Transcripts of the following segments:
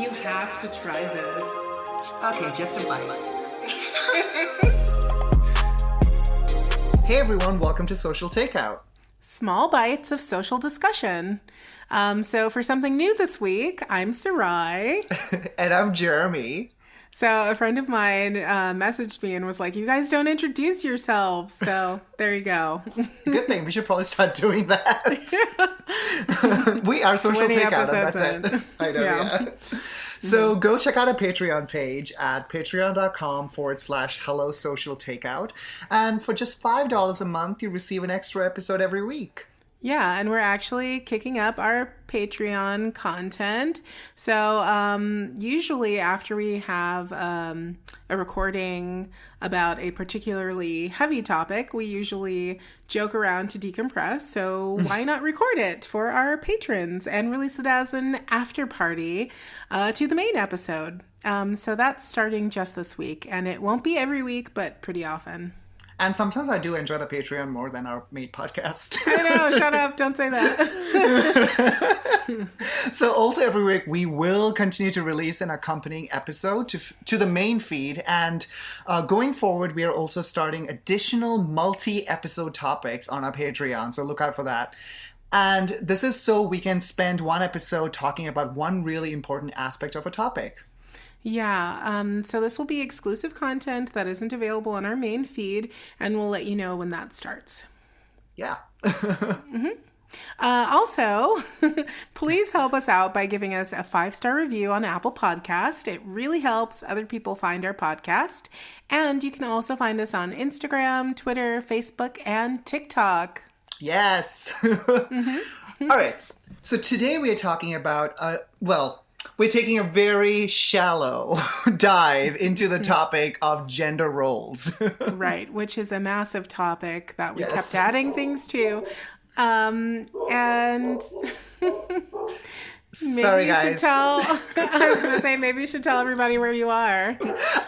You have to try this. Okay, just a bite. Hey everyone, welcome to Social Takeout. Small bites of social discussion. So for something new this week, I'm Sarai. And I'm Jeremy. So a friend of mine messaged me and was like, you guys don't introduce yourselves. So there you go. Good thing. We should probably start doing that. We are Social Takeout, and that's it. I know, yeah. So go check out our Patreon page at patreon.com/Hello Social Takeout. And for just $5 a month, you receive an extra episode every week. Yeah, and we're actually kicking up our Patreon content. So usually after we have a recording about a particularly heavy topic, we usually joke around to decompress. So why not record it for our patrons and release it as an after party to the main episode? So that's starting just this week, and it won't be every week, but pretty often. And sometimes I do enjoy the Patreon more than our main podcast. I know, shut up, don't say that. So also every week we will continue to release an accompanying episode to the main feed. And going forward, we are also starting additional multi-episode topics on our Patreon. So look out for that. And this is so we can spend one episode talking about one really important aspect of a topic. Yeah, so this will be exclusive content that isn't available on our main feed, and we'll let you know when that starts. Yeah. Also, please help us out by giving us a 5-star review on Apple Podcast. It really helps other people find our podcast. And you can also find us on Instagram, Twitter, Facebook, and TikTok. Yes. All right. So today we are talking about, we're taking a very shallow dive into the topic of gender roles. Right, which is a massive topic that we kept adding things to. And Sorry, guys. I was going to say, maybe you should tell everybody where you are.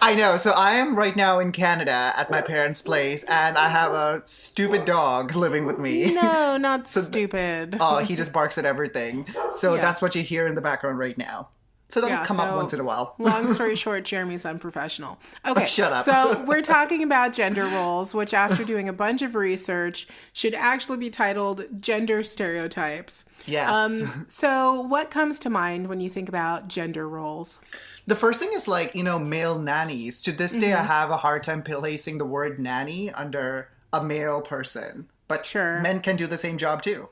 I know. So I am right now in Canada at my parents' place, and I have a stupid dog living with me. No, not stupid. Oh, he just barks at everything. So that's what you hear in the background right now. So that'll come up once in a while. Long story short, Jeremy's unprofessional. Okay, shut up. So we're talking about gender roles, which after doing a bunch of research should actually be titled Gender Stereotypes. Yes. So what comes to mind when you think about gender roles? The first thing is male nannies. To this day, I have a hard time placing the word nanny under a male person. But men can do the same job too.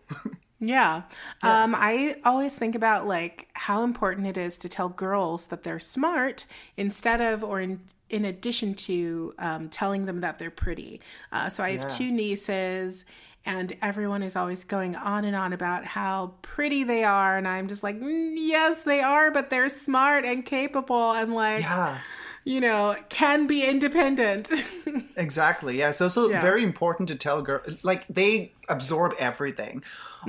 Yeah. I always think about how important it is to tell girls that they're smart instead of or in addition to telling them that they're pretty. So I have 2 nieces, and everyone is always going on and on about how pretty they are. And I'm just like, yes, they are, but they're smart and capable and can be independent. Exactly. Yeah. So very important to tell girls, they absorb everything.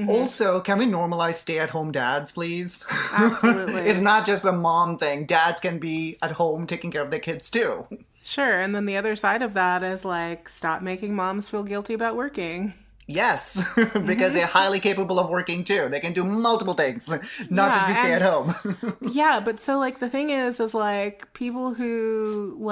Also, can we normalize stay-at-home dads, please? Absolutely. It's not just a mom thing. Dads can be at home taking care of their kids too. Sure. And then the other side of that is stop making moms feel guilty about working. Yes, because they're highly capable of working too. They can do multiple things, not just be stay at home. Yeah, but so the thing is people who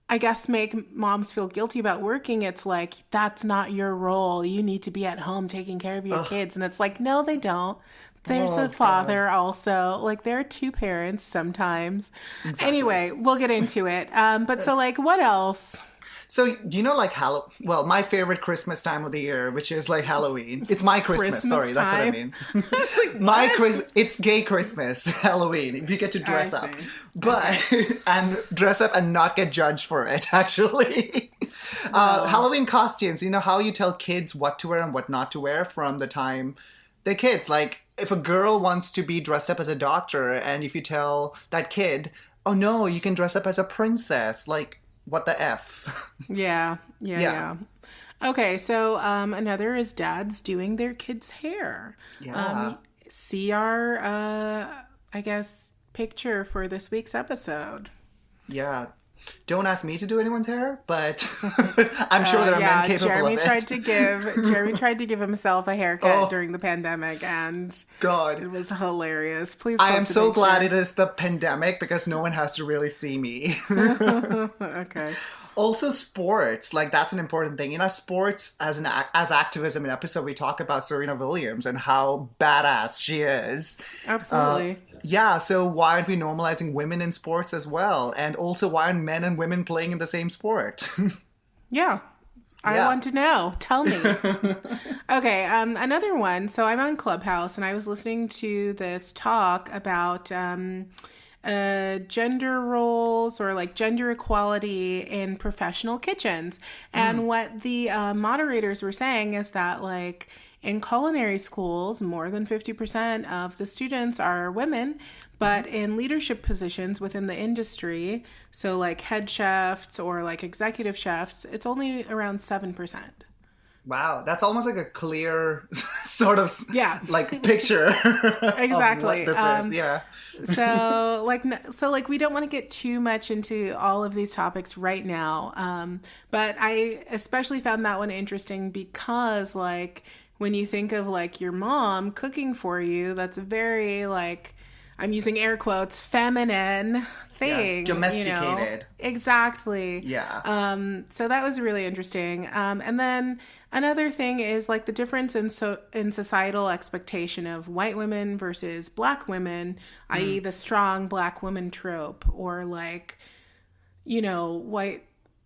I guess make moms feel guilty about working. It's that's not your role. You need to be at home taking care of your kids. And it's no, they don't. There's a father also. There are 2 parents sometimes. Exactly. Anyway, we'll get into it. But so what else? So, do you know, my favorite Christmas time of the year, which is Halloween. It's my Christmas. Sorry, that's what I mean. It's gay Christmas, Halloween. You get to dress up. And dress up and not get judged for it, actually. Halloween costumes, how you tell kids what to wear and what not to wear from the time they're kids. If a girl wants to be dressed up as a doctor, and if you tell that kid, oh no, you can dress up as a princess, what the F? Yeah. Okay, so another is dads doing their kids' hair. Yeah. See our, picture for this week's episode. Yeah. Don't ask me to do anyone's hair, but I'm sure there are men capable Jeremy of it. Jeremy tried to give himself a haircut during the pandemic, and God, it was hilarious. Please, I am so glad it is the pandemic because no one has to really see me. Okay. Also, sports, like that's an important thing. Sports as activism. In episode, we talk about Serena Williams and how badass she is. Absolutely. Yeah, so why aren't we normalizing women in sports as well? And also, why aren't men and women playing in the same sport? Yeah. I want to know. Tell me. Okay, another one. So I'm on Clubhouse, and I was listening to this talk about gender roles or like gender equality in professional kitchens. And what the moderators were saying is that like in culinary schools, more than 50% of the students are women, but in leadership positions within the industry, so like head chefs or like executive chefs, it's only around 7%. Wow, that's almost like a clear sort of like picture. Exactly. Of what this is. Yeah. So we don't want to get too much into all of these topics right now. But I especially found that one interesting because like when you think of like your mom cooking for you, that's a very like, I'm using air quotes, feminine thing. Yeah, domesticated. You know? Exactly. Yeah. So that was really interesting. And then another thing is like the difference in societal expectation of white women versus black women, i.e. the strong black woman trope, or like, white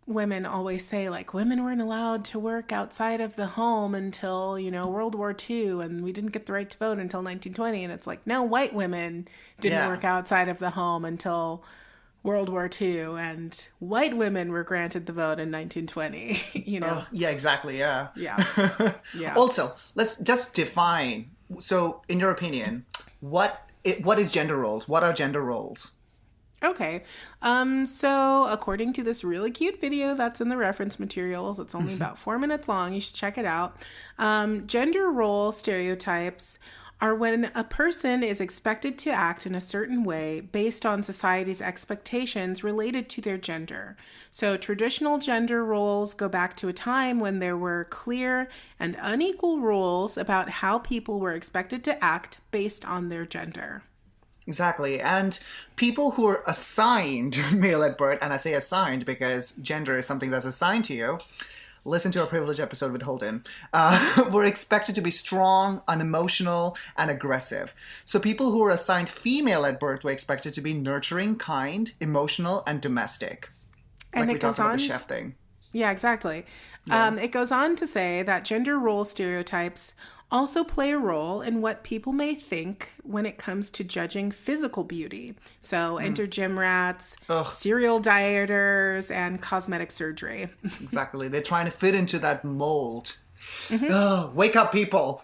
women always say like women weren't allowed to work outside of the home until, World War II, and we didn't get the right to vote until 1920. And it's like, no, white women didn't work outside of the home until World War II, and white women were granted the vote in 1920, Yeah, exactly. Yeah. Yeah. Yeah. Also, let's just define. So in your opinion, what is gender roles? What are gender roles? Okay. So according to this really cute video that's in the reference materials, it's only about 4 minutes long. You should check it out. Gender role stereotypes are when a person is expected to act in a certain way based on society's expectations related to their gender. So traditional gender roles go back to a time when there were clear and unequal rules about how people were expected to act based on their gender. Exactly. And people who are assigned male at birth, and I say assigned because gender is something that's assigned to you, listen to our privilege episode with Holden, were expected to be strong, unemotional, and aggressive. So people who were assigned female at birth were expected to be nurturing, kind, emotional, and domestic. And like we talked about the chef thing. Yeah, exactly. Yeah. It goes on to say that gender role stereotypes also play a role in what people may think when it comes to judging physical beauty. So enter gym rats, serial dieters, and cosmetic surgery. Exactly. They're trying to fit into that mold. Wake up, people.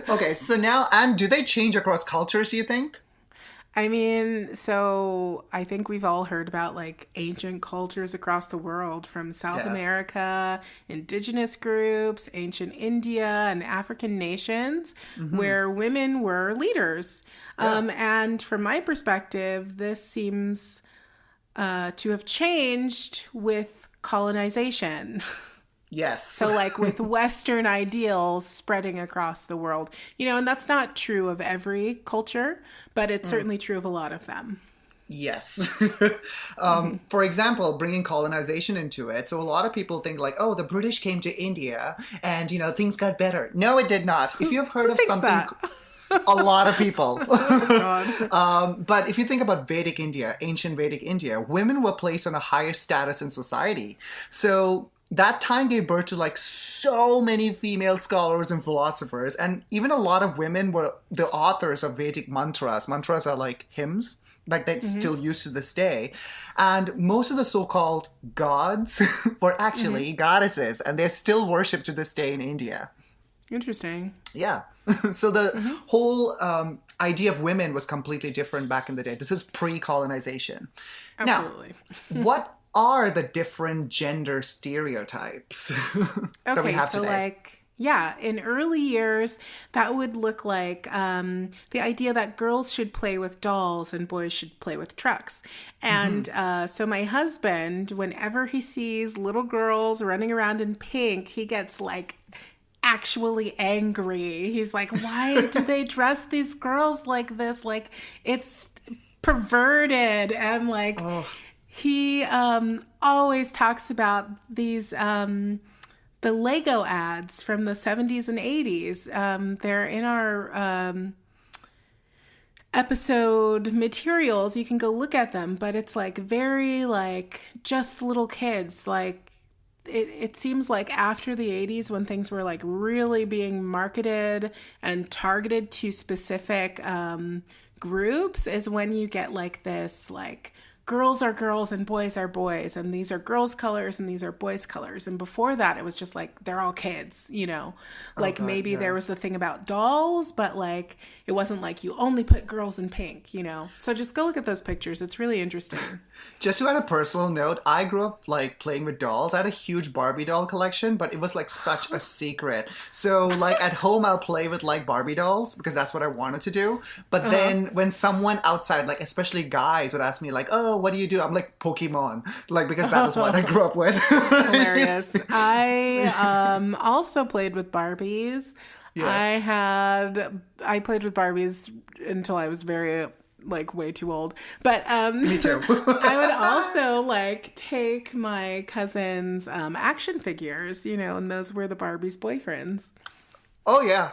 Okay, so now, and do they change across cultures, you think? I mean, so I think we've all heard about like ancient cultures across the world, from South America, indigenous groups, ancient India, and African nations, where women were leaders. And from my perspective, this seems to have changed with colonization. Yes. So like with Western ideals spreading across the world, and that's not true of every culture, but it's certainly true of a lot of them. Yes. For example, bringing colonization into it. So a lot of people think like, oh, the British came to India and, things got better. No, it did not. If you've heard of something... That? A lot of people. But if you think about Vedic India, ancient Vedic India, women were placed on a higher status in society. So... that time gave birth to like so many female scholars and philosophers, and even a lot of women were the authors of Vedic mantras. Mantras are like hymns, like they still used to this day. And most of the so-called gods were actually goddesses, and they're still worshipped to this day in India. Interesting. Yeah. So the whole idea of women was completely different back in the day. This is pre-colonization. Absolutely. Now, what are the different gender stereotypes that we have today? Like Yeah, in early years, that would look like the idea that girls should play with dolls and boys should play with trucks. And so my husband, whenever he sees little girls running around in pink, he gets like actually angry. He's like, why do they dress these girls like this? Like, it's perverted. And like, he always talks about these the Lego ads from the 70s and 80s. They're in our episode materials. You can go look at them, but it's like very like just little kids. Like it seems like after the 80s, when things were like really being marketed and targeted to specific groups, is when you get like this like girls are girls and boys are boys, and these are girls' colors and these are boys' colors. And before that, it was just like, they're all kids, you know? Like, maybe there was the thing about dolls, but like, it wasn't like you only put girls in pink, you know? So just go look at those pictures. It's really interesting. Just to add a personal note, I grew up like playing with dolls. I had a huge Barbie doll collection, but it was like such a secret. So like at home, I'll play with like Barbie dolls because that's what I wanted to do. But then when someone outside, like especially guys, would ask me like, oh, what do you do? I'm like, Pokemon. Like, because that is what I grew up with. Hilarious. I also played with Barbies. Yeah. I played with Barbies until I was very like way too old. But me too. I would also like take my cousin's action figures, you know, and those were the Barbie's boyfriends. Oh yeah.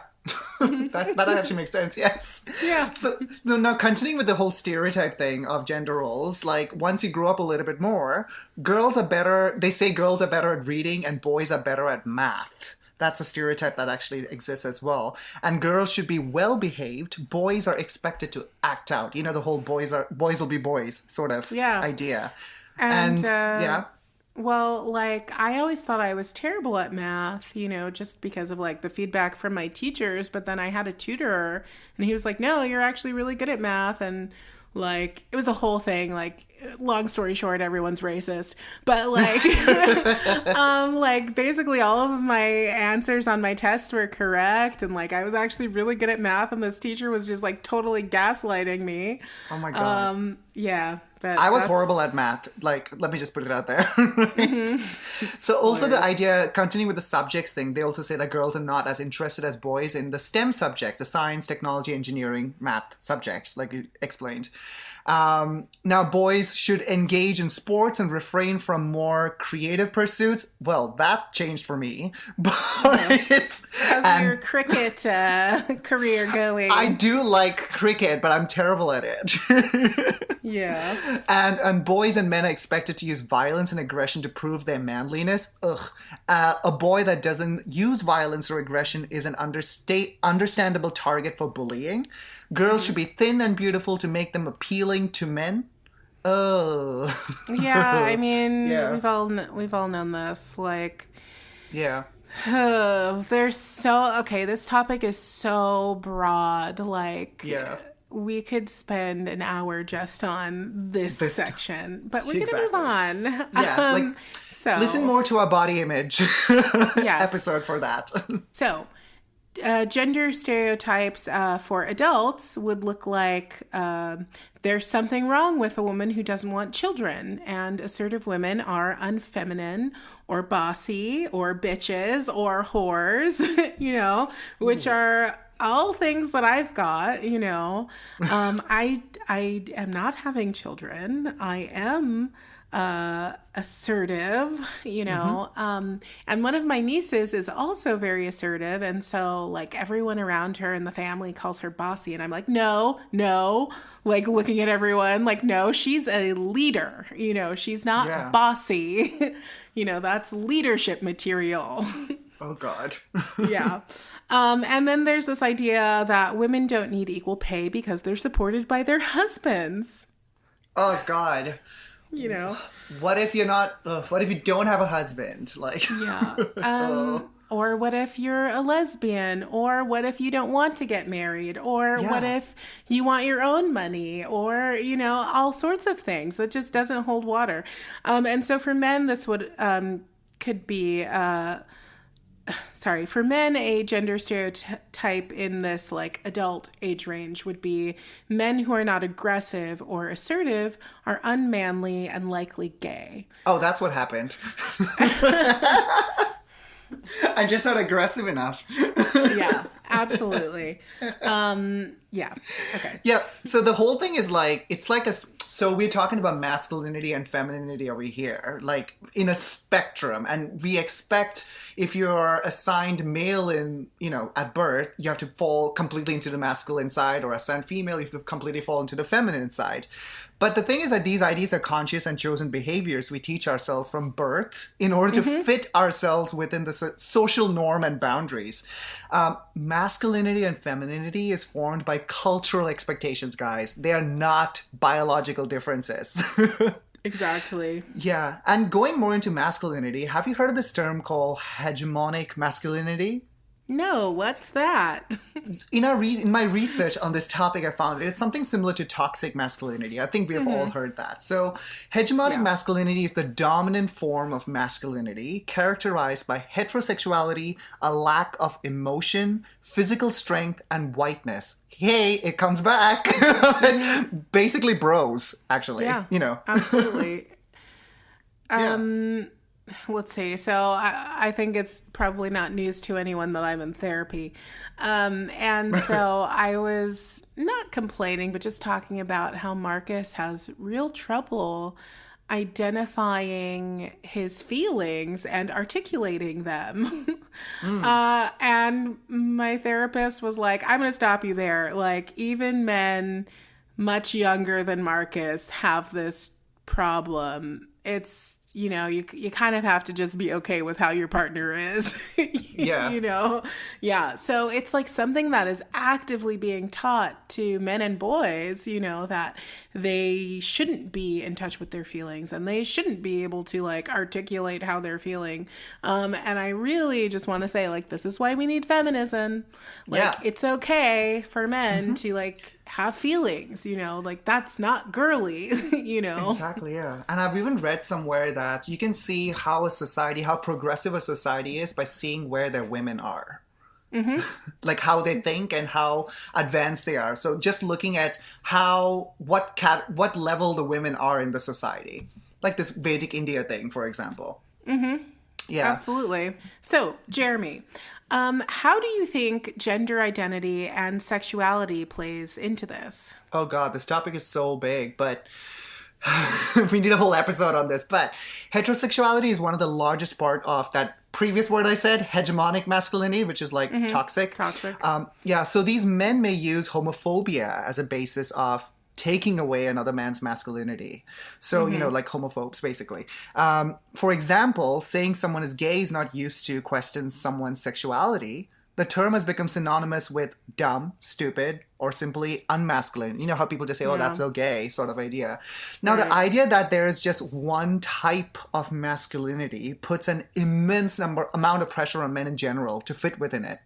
that actually makes sense, yes. Yeah. So now continuing with the whole stereotype thing of gender roles, like once you grow up a little bit more, they say girls are better at reading and boys are better at math. That's a stereotype that actually exists as well. And girls should be well behaved. Boys are expected to act out. You know, the whole boys will be boys sort of idea. And yeah. Well, like, I always thought I was terrible at math, you know, just because of, like, the feedback from my teachers. But then I had a tutor, and he was like, no, you're actually really good at math. And, like, it was a whole thing. Like, long story short, everyone's racist. But, like, like, basically all of my answers on my tests were correct. And, like, I was actually really good at math, and this teacher was just, like, totally gaslighting me. Oh, my God. Yeah. But I was horrible at math. Like, let me just put it out there. So also the idea, continuing with the subjects thing, they also say that girls are not as interested as boys in the STEM subjects, the science, technology, engineering, math subjects, like you explained. Now, boys should engage in sports and refrain from more creative pursuits. Well, that changed for me. But how's your cricket career going? I do like cricket, but I'm terrible at it. Yeah. And boys and men are expected to use violence and aggression to prove their manliness. Ugh. A boy that doesn't use violence or aggression is an understandable target for bullying. Girls should be thin and beautiful to make them appealing to men. Oh. Yeah, I mean, we've all known this. Like, yeah. This topic is so broad. Like, we could spend an hour just on this section, but we're gonna move on. Yeah, so listen more to our body image episode for that. So, gender stereotypes for adults would look like there's something wrong with a woman who doesn't want children, and assertive women are unfeminine or bossy or bitches or whores, you know, which are all things that I've got, you know. I am not having children. I am assertive, you know. And one of my nieces is also very assertive, and so like everyone around her in the family calls her bossy, and I'm like, no, like looking at everyone like, no, she's a leader, you know, she's not bossy. You know, that's leadership material. Oh God. Yeah. And then there's this idea that women don't need equal pay because they're supported by their husbands. Oh God. You know, what if you don't have a husband? Like, or what if you're a lesbian, or what if you don't want to get married, or what if you want your own money, or, you know, all sorts of things that just doesn't hold water. And so for men, this would, could be, for men, a gender stereotype in this like adult age range would be men who are not aggressive or assertive are unmanly and likely gay. Oh, that's what happened. I'm just not aggressive enough. Yeah, absolutely. Yeah. Okay. Yeah. So the whole thing is like, it's like so we're talking about masculinity and femininity over here, like in a spectrum. And we expect if you're assigned male at birth, you have to fall completely into the masculine side, or assigned female, you have to completely fall into the feminine side. But the thing is that these ideas are conscious and chosen behaviors we teach ourselves from birth in order to fit ourselves within the social norm and boundaries. Masculinity and femininity is formed by cultural expectations, guys. They are not biological differences. Exactly. Yeah. And going more into masculinity, have you heard of this term called hegemonic masculinity? No, what's that? In my research on this topic, I found it's something similar to toxic masculinity. I think we've all heard that. So hegemonic masculinity is the dominant form of masculinity characterized by heterosexuality, a lack of emotion, physical strength, and whiteness. Hey, it comes back. Basically bros, actually. Yeah, absolutely. Let's see. So I think it's probably not news to anyone that I'm in therapy. And so I was not complaining, but just talking about how Marcus has real trouble identifying his feelings and articulating them. And my therapist was like, I'm going to stop you there. Like, even men much younger than Marcus have this problem. It's, you kind of have to just be okay with how your partner is. Yeah. Yeah. So it's like something that is actively being taught to men and boys, that they shouldn't be in touch with their feelings and they shouldn't be able to like articulate how they're feeling. And I really just want to say, like, this is why we need feminism. Like, it's okay for men to like have feelings, like that's not girly, Exactly, yeah. And I've even read somewhere that you can see how progressive a society is by seeing where their women are. Like how they think and how advanced they are. So just looking at what level the women are in the society. Like this Vedic India thing, for example. Yeah. Absolutely. So, Jeremy, how do you think gender identity and sexuality plays into this? Oh God, this topic is so big, but we need a whole episode on this. But heterosexuality is one of the largest part of that previous word I said, hegemonic masculinity, which is like toxic. Toxic. So these men may use homophobia as a basis of taking away another man's masculinity. So, like homophobes, basically. For example, saying someone is gay is not used to question someone's sexuality. The term has become synonymous with dumb, stupid, or simply unmasculine. You know how people just say, oh, that's so gay, sort of idea. Now, the idea that there is just one type of masculinity puts an immense amount of pressure on men in general to fit within it.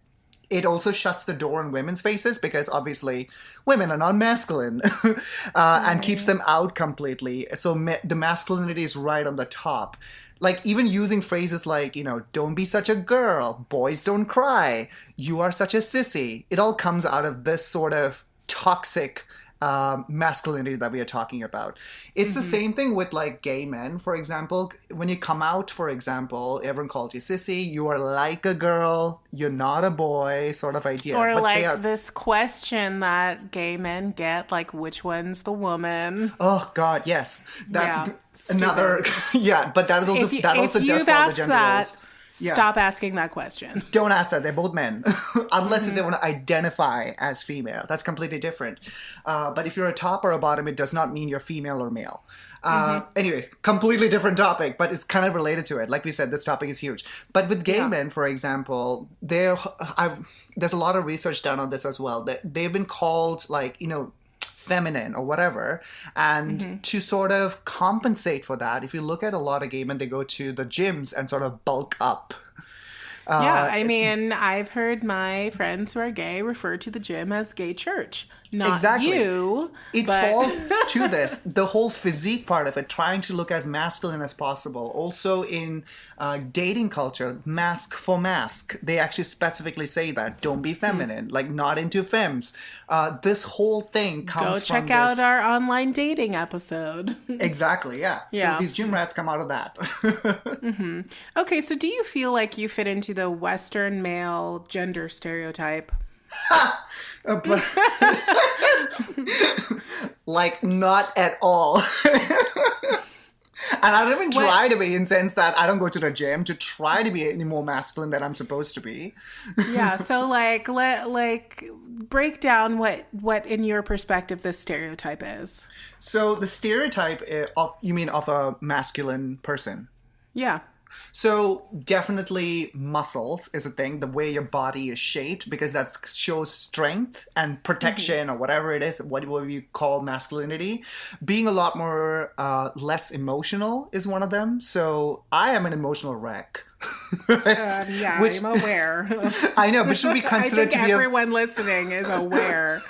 It also shuts the door on women's faces because obviously women are not masculine and keeps them out completely. So the masculinity is right on the top. Like even using phrases like, don't be such a girl, boys don't cry, you are such a sissy. It all comes out of this sort of toxic masculinity that we are talking about. It's the same thing with like gay men, for example. When you come out, for example, everyone calls you sissy, you are like a girl, you're not a boy, sort of idea. Or but like this question that gay men get, like, which one's the woman? Oh God, yes. Another but that is also if does fall the gender roles. Stop asking that question. Don't ask that. They're both men. Unless they want to identify as female. That's completely different. But if you're a top or a bottom, it does not mean you're female or male. Anyways, completely different topic, but it's kind of related to it. Like we said, this topic is huge. But with gay men, for example, there's a lot of research done on this as well. They've been called like, feminine or whatever, and to sort of compensate for that, if you look at a lot of gay men, they go to the gyms and sort of bulk up. I mean, I've heard my friends who are gay refer to the gym as gay church. not you. It falls to this, the whole physique part of it, trying to look as masculine as possible. Also in dating culture, mask for mask, they actually specifically say that. Don't be feminine, like not into femmes. This whole thing comes from Go check out our online dating episode. Exactly, yeah. So these gym rats come out of that. Mm-hmm. Okay, so do you feel like you fit into the Western male gender stereotype? Like, not at all. And I don't even try to be, in the sense that I don't go to the gym to try to be any more masculine than I'm supposed to be. Yeah, so like break down what in your perspective this stereotype is. So the stereotype of a masculine person? Yeah. So definitely muscles is a thing, the way your body is shaped, because that shows strength and protection, or whatever it is, what you call masculinity. Being a lot more less emotional is one of them. So I am an emotional wreck. Yeah, I'm aware. I know, but should be considered to be everyone listening is aware.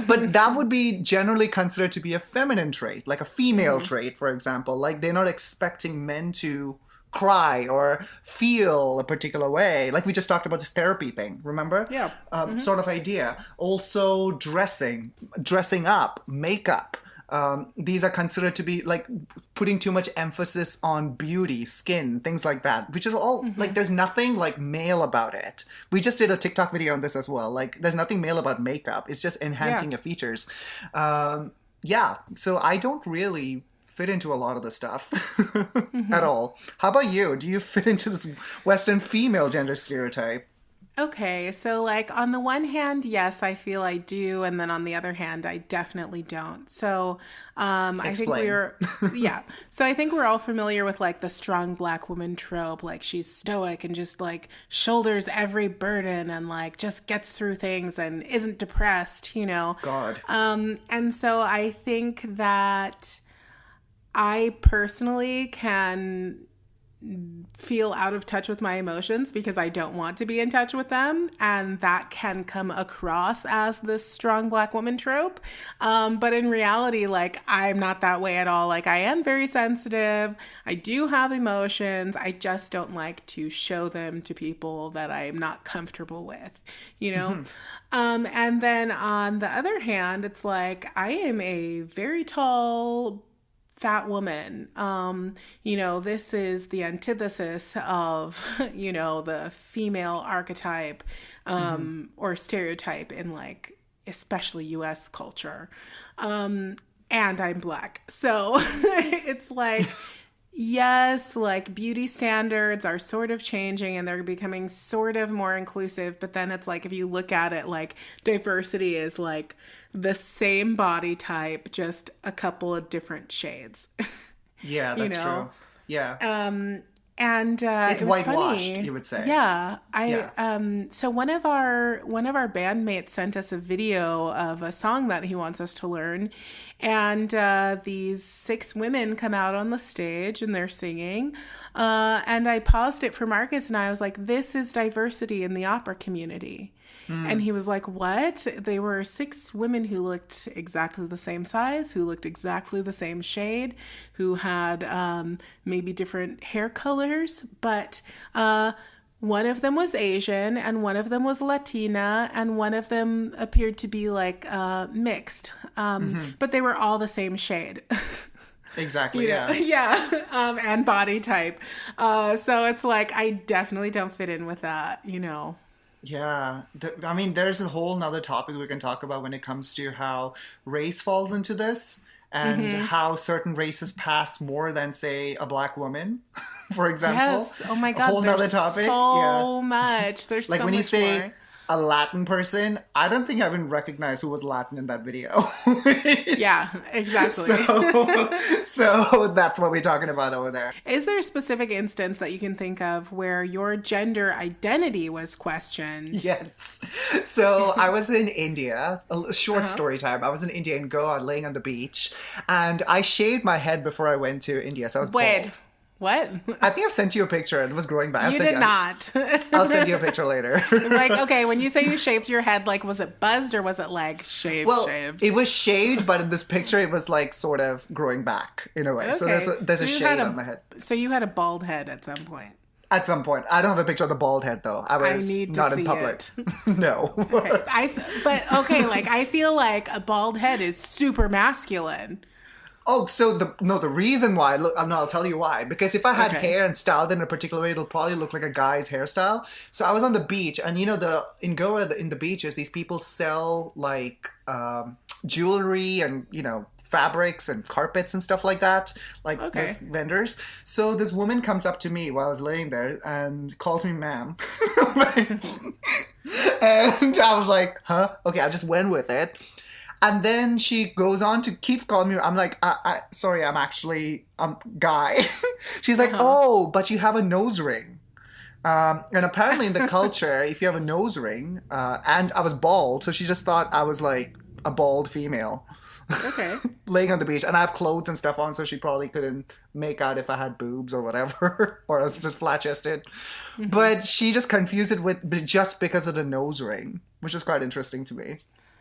But that would be generally considered to be a feminine trait, like a female trait, for example. Like, they're not expecting men to cry or feel a particular way, like we just talked about this therapy thing, remember? Yeah. Sort of idea. Also dressing up, makeup, these are considered to be like putting too much emphasis on beauty, skin, things like that, which is all like, there's nothing like male about it. We just did a TikTok video on this as well. Like, there's nothing male about makeup. It's just enhancing your features. So I don't really fit into a lot of the stuff at all. How about you? Do you fit into this Western female gender stereotype? Okay, so like on the one hand, yes, I feel I do, and then on the other hand, I definitely don't. So I think So I think we're all familiar with like the strong Black woman trope, like she's stoic and just like shoulders every burden and like just gets through things and isn't depressed, you know. God. And so I think that I personally can feel out of touch with my emotions because I don't want to be in touch with them, and that can come across as this strong Black woman trope, but in reality, like, I'm not that way at all. Like, I am very sensitive, I do have emotions, I just don't like to show them to people that I'm not comfortable with, you know. And then on the other hand, it's like, I am a very tall fat woman. You know, this is the antithesis of, you know, the female archetype, or stereotype in like, especially US culture. And I'm Black. So it's like, yes, like beauty standards are sort of changing and they're becoming sort of more inclusive. But then it's like, if you look at it, like diversity is like the same body type, just a couple of different shades. Yeah, that's true. Yeah. And it's whitewashed, funny. You would say. Yeah. So one of our bandmates sent us a video of a song that he wants us to learn. And these 6 women come out on the stage and they're singing. And I paused it for Marcus and I was like, this is diversity in the opera community. And he was like, what? They were 6 women who looked exactly the same size, who looked exactly the same shade, who had maybe different hair colors, but one of them was Asian and one of them was Latina and one of them appeared to be like mixed, but they were all the same shade. Exactly, and body type. So it's like, I definitely don't fit in with that, you know. Yeah. I mean, there's a whole nother topic we can talk about when it comes to how race falls into this and how certain races pass more than, say, a Black woman, for example. Yes. Oh my God. A whole nother topic. So much. There's like so when much you say more. A Latin person, I don't think I even recognize who was Latin in that video. Yeah, exactly. So that's what we're talking about over there. Is there a specific instance that you can think of where your gender identity was questioned? Yes. So I was in India, a short story time. I was in India in Goa, laying on the beach, and I shaved my head before I went to India. So I was bald. What? I think I've sent you a picture. It was growing back. You did not. I'll send you a picture later. Like, okay, when you say you shaved your head, like, was it buzzed or was it like shaved? Well, shaved? it was shaved, but in this picture, it was like sort of growing back in a way. Okay. So there's a shade on my head. So you had a bald head at some point. At some point. I don't have a picture of the bald head, though. I was not in public. No. Okay. I feel like a bald head is super masculine. Oh, so the reason why, I'll tell you why. Because if I had hair and styled in a particular way, it'll probably look like a guy's hairstyle. So I was on the beach, and in Goa, in the beaches, these people sell like jewelry and, fabrics and carpets and stuff like that, like those vendors. So this woman comes up to me while I was laying there and calls me ma'am. And I was like, huh? Okay, I just went with it. And then she goes on to keep calling me. I'm like, sorry, I'm actually guy. She's like, oh, but you have a nose ring. And apparently in the culture, if you have a nose ring, and I was bald, so she just thought I was like a bald female. Okay. Laying on the beach, and I have clothes and stuff on, so she probably couldn't make out if I had boobs or whatever, or I was just flat-chested. Mm-hmm. But she just confused it with just because of the nose ring, which is quite interesting to me.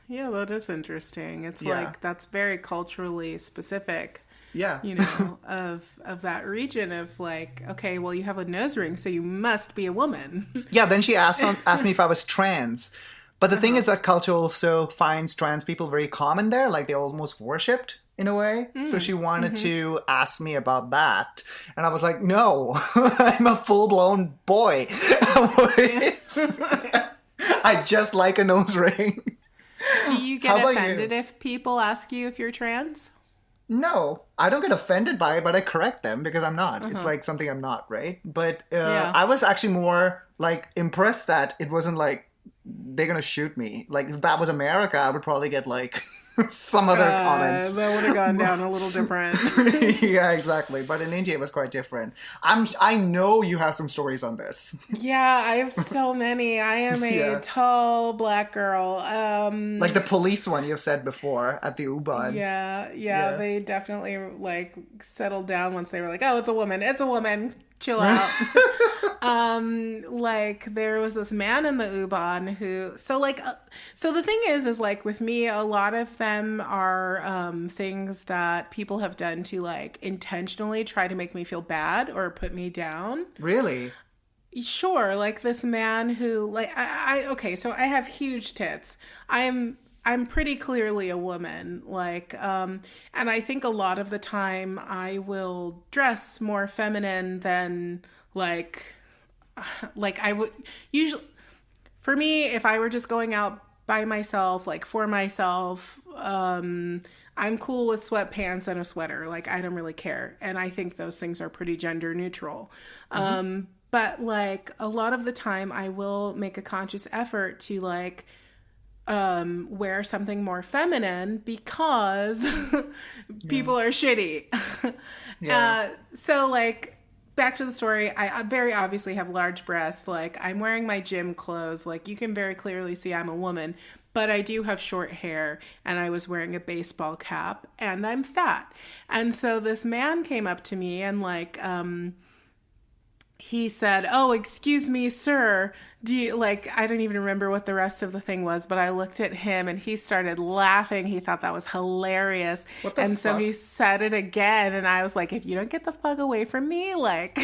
Yeah, that is interesting. It's like that's very culturally specific. Yeah. Of that region of like, okay, well, you have a nose ring, so you must be a woman. Yeah. Then she asked me if I was trans. But the thing is that culture also finds trans people very common there, like they almost worshipped in a way. So she wanted to ask me about that. And I was like, no, I'm a full-blown boy. I just like a nose ring. Do you get offended if people ask you if you're trans? No, I don't get offended by it, but I correct them because I'm not. It's like something I'm not, right? But I was actually more like impressed that it wasn't like, they're gonna shoot me. Like if that was America, I would probably get like some other comments. That would have gone down a little different. Yeah, exactly. But in India, it was quite different. I know you have some stories on this. Yeah, I have so many. I am a tall black girl. Like the police one you've said before at the U-Bahn. Yeah. They definitely like settled down once they were like, oh, it's a woman. It's a woman. Chill out. Like there was this man in the U-Bahn who, so the thing is like with me, a lot of them are things that people have done to like intentionally try to make me feel bad or put me down. Really? Sure. Like this man who like, so I have huge tits. I'm pretty clearly a woman, like, and I think a lot of the time I will dress more feminine than like I would usually, for me, if I were just going out by myself, like for myself, I'm cool with sweatpants and a sweater. Like, I don't really care. And I think those things are pretty gender neutral. But like a lot of the time I will make a conscious effort to like, wear something more feminine because people are shitty. So like back to the story, I very obviously have large breasts. Like I'm wearing my gym clothes. Like you can very clearly see I'm a woman, but I do have short hair and I was wearing a baseball cap and I'm fat. And so this man came up to me and like, he said, oh, excuse me, sir. Do you like, I don't even remember what the rest of the thing was, but I looked at him and he started laughing. He thought that was hilarious. So he said it again. And I was like, if you don't get the fuck away from me, like,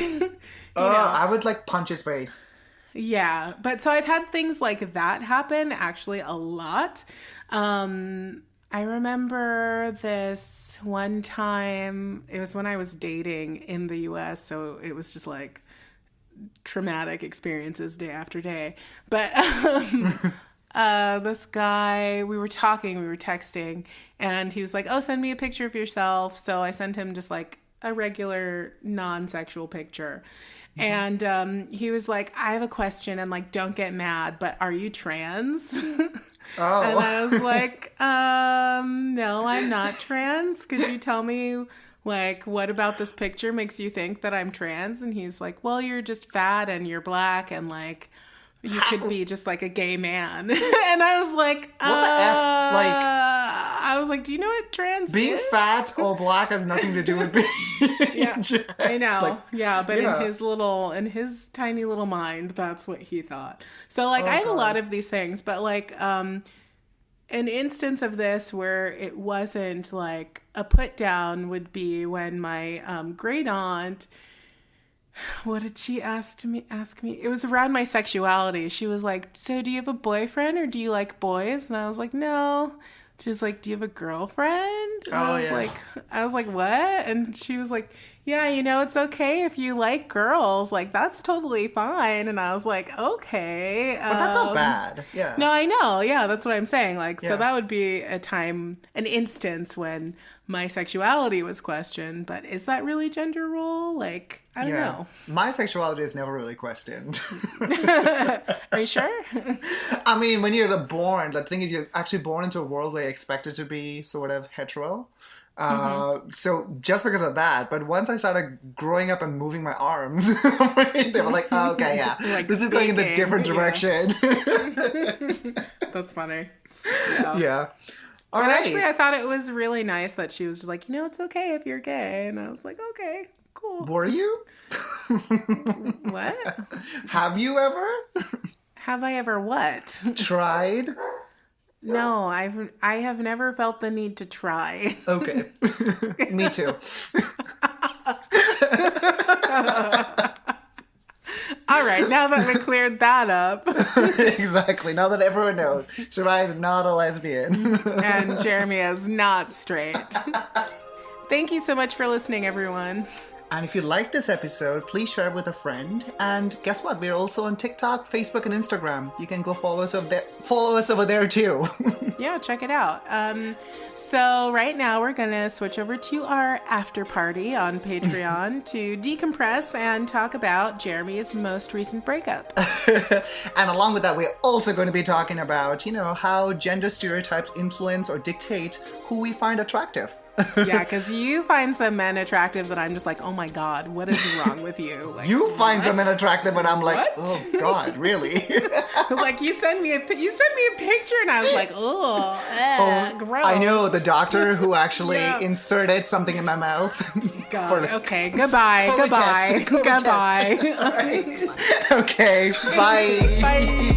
I would like punch his face. Yeah. But so I've had things like that happen actually a lot. I remember this one time, it was when I was dating in the US. So it was just like, traumatic experiences day after day. But this guy, we were texting, and he was like, oh, send me a picture of yourself. So I sent him just like a regular non-sexual picture. And he was like, I have a question, and like, don't get mad, but are you trans? Oh. And I was like, no, I'm not trans. Could you tell me like, what about this picture makes you think that I'm trans? And he's like, well, you're just fat and you're black and like, you could be just like a gay man. And I was like, what the F? Like, I was like, do you know what trans being is? fat or black has nothing to do with being Yeah, I know. Like, yeah, but in his tiny little mind, that's what he thought. So like, I have a lot of these things, but like, an instance of this where it wasn't like a put down would be when my great aunt, what did she ask me? It was around my sexuality. She was like, so do you have a boyfriend or do you like boys? And I was like, no. She was like, do you have a girlfriend? And I was like, what? And she was like, yeah, it's okay if you like girls. Like, that's totally fine. And I was like, okay. But that's not bad. Yeah. No, I know. Yeah, that's what I'm saying. Like, so that would be an instance when my sexuality was questioned. But is that really gender role? Like, I don't know. My sexuality is never really questioned. Are you sure? I mean, when you're born, the thing is you're actually born into a world where you're expected to be sort of hetero. So just because of that, but once I started growing up and moving my arms, they were like, oh, okay, yeah, like this is going in the different direction. That's funny. Yeah. But actually, I thought it was really nice that she was just like, it's okay if you're gay. And I was like, okay, cool. Were you? What? Have you ever? Have I ever what? Tried? No, I have never felt the need to try. Okay. Me too. All right, now that we cleared that up. Exactly. Now that everyone knows, Sarai is not a lesbian. And Jeremy is not straight. Thank you so much for listening, everyone. And if you like this episode, please share it with a friend. And guess what? We're also on TikTok, Facebook, and Instagram. You can go follow us over there too. Yeah, check it out. So right now we're going to switch over to our after party on Patreon to decompress and talk about Jeremy's most recent breakup. And along with that, we're also going to be talking about, how gender stereotypes influence or dictate who we find attractive. Yeah, because you find some men attractive that I'm just like, oh my God, what is wrong with you? Like, you find some men attractive and I'm like, oh God, really? Like you send me a picture and I was like, gross. I know, the doctor who actually inserted something in my mouth. God. Okay, goodbye. Goodbye. Goodbye. Right. Okay, bye. Bye.